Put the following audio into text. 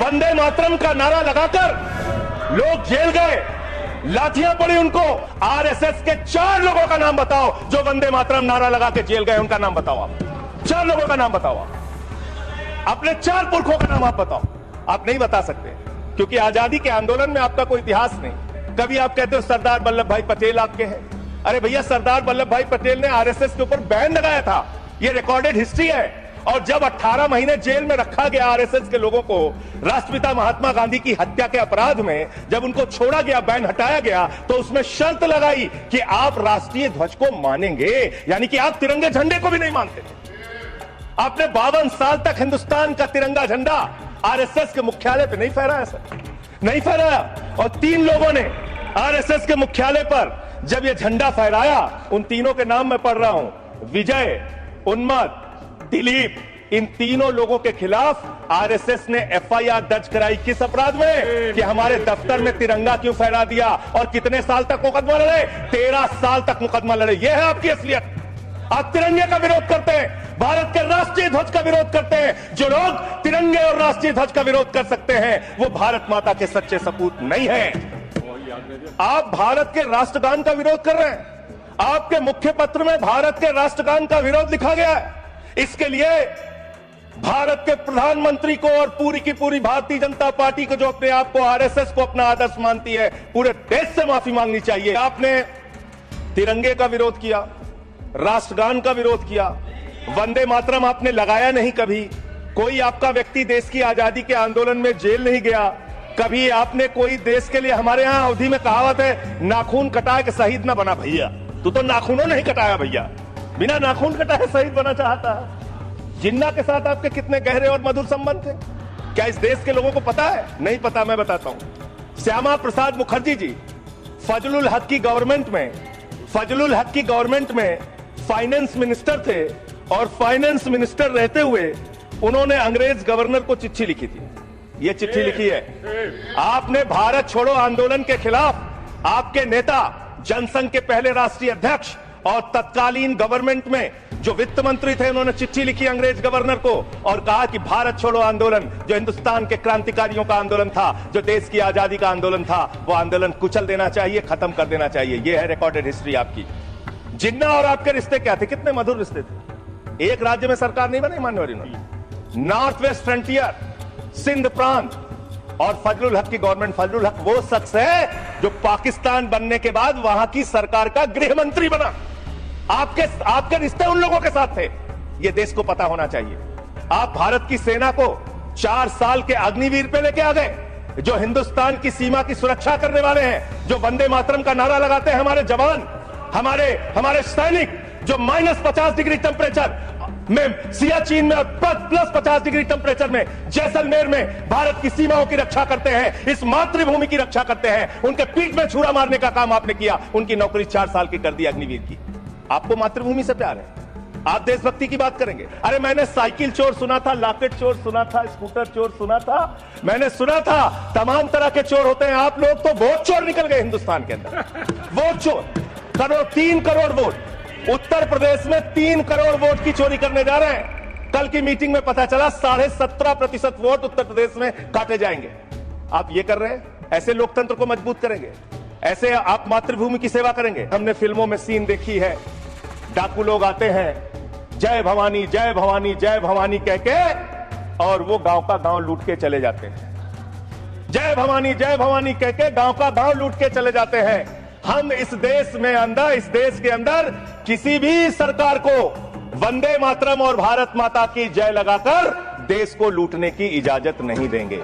वंदे मातरम का नारा लगाकर लोग जेल गए, लाठियां पड़ी उनको। आरएसएस के 4 लोगों का नाम बताओ जो वंदे मातरम नारा लगा के जेल गए, उनका नाम बताओ आप। 4 लोगों का नाम बताओ आप, अपने 4 पुरखों का नाम आप बताओ। आप नहीं बता सकते क्योंकि आजादी के आंदोलन में आपका कोई इतिहास नहीं। कभी आप कहते हो सरदार वल्लभ भाई पटेल आपके हैं। अरे भैया, सरदार वल्लभ भाई पटेल ने आरएसएस के ऊपर बैन लगाया था, ये रिकॉर्डेड हिस्ट्री है। और जब 18 महीने जेल में रखा गया आरएसएस के लोगों को राष्ट्रपिता महात्मा गांधी की हत्या के अपराध में, जब उनको छोड़ा गया, बैन हटाया गया, तो उसमें शर्त लगाई कि आप राष्ट्रीय ध्वज को मानेंगे, यानी कि आप तिरंगे झंडे को भी नहीं मानते थे। आपने 52 साल तक हिंदुस्तान का तिरंगा झंडा आरएसएस के मुख्यालय पे नहीं फहराया सर, नहीं फहराया। और 3 लोगों ने आरएसएस के मुख्यालय पर जब ये झंडा फहराया, उन तीनों के नाम मैं पढ़ रहा हूं, विजय, उन्मत्त, दिलीप, इन तीनों लोगों के खिलाफ आरएसएस ने एफआईआर दर्ज कराई। किस अपराध में? कि हमारे दफ्तर में तिरंगा क्यों फहरा दिया। और कितने साल तक मुकदमा लड़े? 13 साल तक मुकदमा लड़े। यह है आपकी असलियत। आप तिरंगे का विरोध करते हैं, भारत के राष्ट्रीय ध्वज का विरोध करते हैं। जो लोग तिरंगे और राष्ट्रीय ध्वज का विरोध कर सकते हैं वो भारत माता के सच्चे सपूत नहीं है। आप भारत के राष्ट्रगान का विरोध कर रहे हैं। आपके मुख्य पत्र में भारत के राष्ट्रगान का विरोध लिखा गया है। इसके लिए भारत के प्रधानमंत्री को और पूरी की पूरी भारतीय जनता पार्टी को, जो अपने आप को आरएसएस को अपना आदर्श मानती है, पूरे देश से माफी मांगनी चाहिए। आपने तिरंगे का विरोध किया, राष्ट्रगान का विरोध किया, वंदे मातरम आपने लगाया नहीं कभी। कोई आपका व्यक्ति देश की आजादी के आंदोलन में जेल नहीं गया। कभी आपने कोई देश के लिए, हमारे यहां अवधि में कहावत है, नाखून कटाए के शहीद ना बना भैया। तू तो नाखूनों नहीं कटाया भैया, बिना नाखून कटाए शहीद बना चाहता है। जिन्ना के साथ आपके कितने गहरे और मधुर संबंध थे, क्या इस देश के लोगों को पता है? नहीं पता, मैं बताता हूं। श्यामा प्रसाद मुखर्जी जी फजलुल हक की गवर्नमेंट में फाइनेंस मिनिस्टर थे, और फाइनेंस मिनिस्टर रहते हुए उन्होंने अंग्रेज गवर्नर को चिट्ठी लिखी थी। ये चिट्ठी लिखी है। आपने भारत छोड़ो आंदोलन के खिलाफ आपके नेता, जनसंघ के पहले राष्ट्रीय अध्यक्ष और तत्कालीन गवर्नमेंट में जो वित्त मंत्री थे, उन्होंने चिट्ठी लिखी अंग्रेज गवर्नर को और कहा कि भारत छोड़ो आंदोलन, जो हिंदुस्तान के क्रांतिकारियों का आंदोलन था, जो देश की आजादी का आंदोलन था, वो आंदोलन कुचल देना चाहिए, खत्म कर देना चाहिए। ये है रिकॉर्डेड हिस्ट्री आपकी। जिन्ना और आपके रिश्ते क्या थे? कितने मधुर रिश्ते थे। एक राज्य में सरकार नहीं बनी मान्यवर इन्होंने। नॉर्थ वेस्ट फ्रंटियर, सिंध प्रांत और फजलुल हक की गवर्नमेंट। फजलुल हक वो शख्स है जो पाकिस्तान बनने के बाद वहां की सरकार का गृह मंत्री बना। आपके रिश्ते उन लोगों के साथ थे, ये देश को पता होना चाहिए। आप भारत की सेना को 4 साल के अग्निवीर पे लेके आ गए, जो हिंदुस्तान की सीमा की सुरक्षा करने वाले हैं, जो वंदे मातरम का नारा लगाते हैं हमारे जवान, हमारे सैनिक, जो -50 डिग्री टेम्परेचर में सियाचिन में प्लस 50 डिग्री टेम्परेचर में जैसलमेर में भारत की सीमाओं की रक्षा करते हैं, इस मातृभूमि की रक्षा करते हैं। उनके पीठ में छुरा मारने का काम आपने किया, उनकी नौकरी 4 साल की कर दी अग्निवीर की। आपको मातृभूमि से प्यार है, आप देशभक्ति की बात करेंगे। अरे मैंने साइकिल चोर सुना था, लॉकेट चोर सुना था, स्कूटर चोर सुना था, मैंने सुना था तमाम तरह के चोर होते हैं। आप लोग तो वोट चोर निकल गए हिंदुस्तान के अंदर। वोट चोर, 3 करोड़ वोट उत्तर प्रदेश में 3 करोड़ वोट की चोरी करने जा रहे हैं। कल की मीटिंग में पता चला 17.5% वोट उत्तर प्रदेश में काटे जाएंगे। आप ये कर रहे हैं, ऐसे लोकतंत्र को मजबूत करेंगे? ऐसे आप मातृभूमि की सेवा करेंगे? हमने फिल्मों में सीन देखी है, डाकू लोग आते हैं, जय भवानी जय भवानी जय भवानी कह के, और वो गांव का गांव लूट के चले जाते हैं। जय भवानी कह के गांव का गांव लूट के चले जाते हैं। हम इस देश के अंदर किसी भी सरकार को वंदे मातरम और भारत माता की जय लगाकर देश को लूटने की इजाजत नहीं देंगे।